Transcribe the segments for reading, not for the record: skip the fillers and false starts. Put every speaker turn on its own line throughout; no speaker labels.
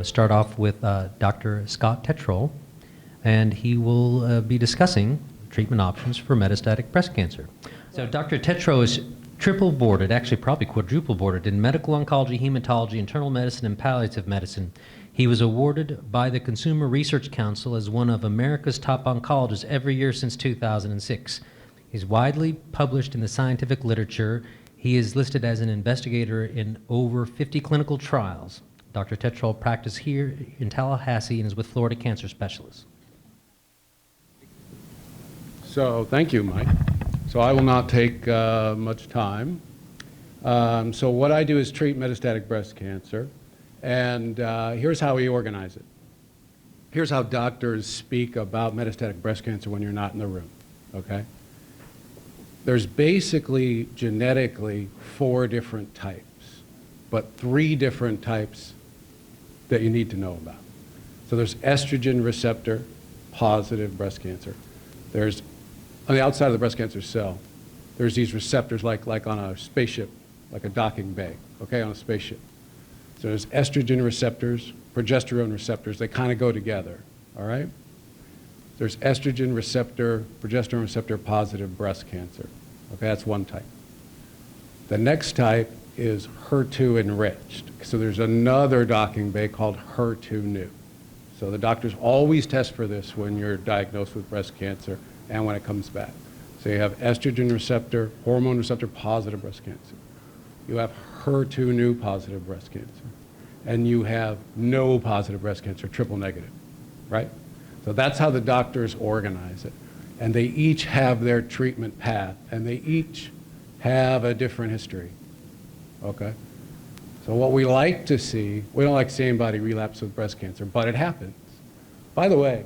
start off with Dr. Scott Tetreault, and he will be discussing treatment options for metastatic breast cancer. So Dr. Tetreault is triple boarded, actually probably quadruple boarded, in medical oncology, hematology, internal medicine, and palliative medicine. He was awarded by the Consumer Research Council as one of America's top oncologists every year since 2006. He's widely published in the scientific literature. He is listed as an investigator in over 50 clinical trials. Dr. Tetreault practices here in Tallahassee and is with Florida Cancer Specialists.
So thank you, Mike. So I will not take much time. So what I do is treat metastatic breast cancer, and here's how we organize it. Here's how doctors speak about metastatic breast cancer when you're not in the room, okay? There's basically genetically 4 different types, but 3 different types that you need to know about. So there's estrogen receptor positive breast cancer. There's, on the outside of the breast cancer cell, there's these receptors like on a spaceship, like a docking bay, okay, on a spaceship. So there's estrogen receptors, progesterone receptors, they kind of go together, all right? There's estrogen receptor, progesterone receptor positive breast cancer, okay, that's one type. The next type is HER2 enriched. So there's another docking bay called HER2 new. So the doctors always test for this when you're diagnosed with breast cancer and when it comes back. So you have estrogen receptor, hormone receptor positive breast cancer. You have HER2 new positive breast cancer. And you have no positive breast cancer, triple negative, right? So that's how the doctors organize it. And they each have their treatment path, and they each have a different history, okay? So what we like to see, we don't like to see anybody relapse with breast cancer, but it happens. By the way,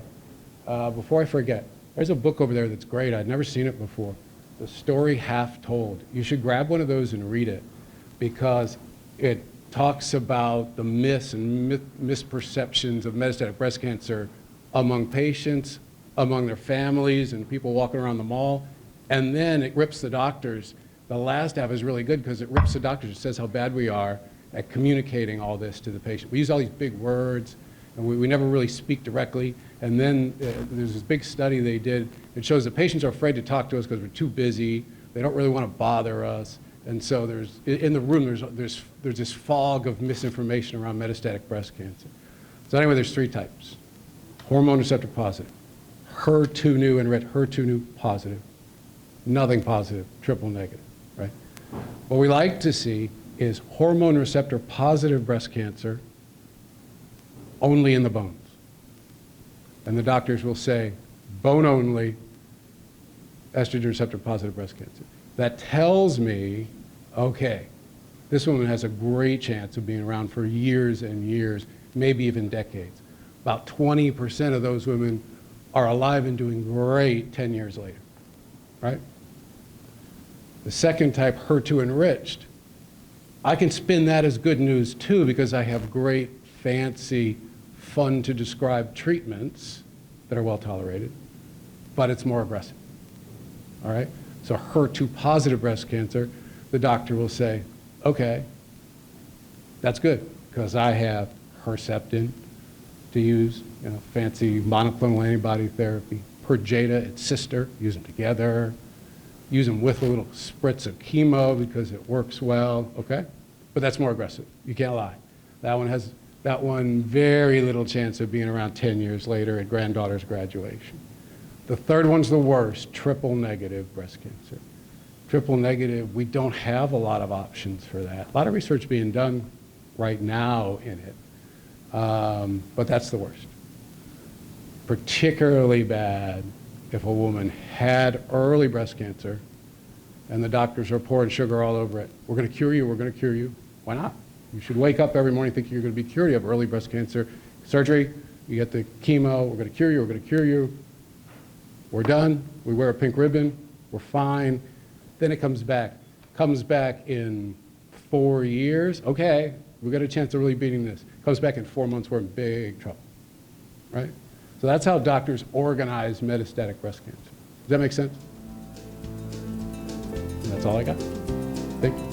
before I forget, there's a book over there that's great. I'd never seen it before. The Story Half Told. You should grab one of those and read it because it talks about the myths and misperceptions of metastatic breast cancer among patients, among their families, and people walking around the mall. And then it rips the doctors. The last half is really good because it rips the doctors. It says how bad we are at communicating all this to the patient. We use all these big words, and we never really speak directly. And then there's this big study they did. It shows that patients are afraid to talk to us because we're too busy. They don't really want to bother us. And so there's, in the room, there's this fog of misinformation around metastatic breast cancer. So anyway, there's 3 types. Hormone receptor positive, HER2 new enriched, HER2 new positive, nothing positive, triple negative, right? What we like to see is hormone receptor positive breast cancer only in the bones. And the doctors will say, bone only, estrogen receptor positive breast cancer. That tells me, okay, this woman has a great chance of being around for years and years, maybe even decades. About 20% of those women are alive and doing great 10 years later, right? The second type, HER2 enriched, I can spin that as good news too because I have great, fancy, fun to describe treatments that are well tolerated, but it's more aggressive, all right? So HER2 positive breast cancer, the doctor will say, okay, that's good because I have Herceptin to use, you know, fancy monoclonal antibody therapy, Perjeta, its sister, use them together, use them with a little spritz of chemo because it works well, okay? But that's more aggressive, you can't lie. That one has very little chance of being around 10 years later at granddaughter's graduation. The third one's the worst, triple negative breast cancer. Triple negative, we don't have a lot of options for that. A lot of research being done right now in it, but that's the worst. Particularly bad if a woman had early breast cancer and the doctors are pouring sugar all over it. We're going to cure you, we're going to cure you. Why not? You should wake up every morning thinking you're going to be cured of early breast cancer. Surgery, you get the chemo, we're going to cure you, we're going to cure you. We're done, we wear a pink ribbon, we're fine. Then it comes back in 4 years. Okay, we got a chance of really beating this. Comes back in 4 months, we're in big trouble, right? So that's how doctors organize metastatic breast cancer. Does that make sense? And that's all I got. Thank you.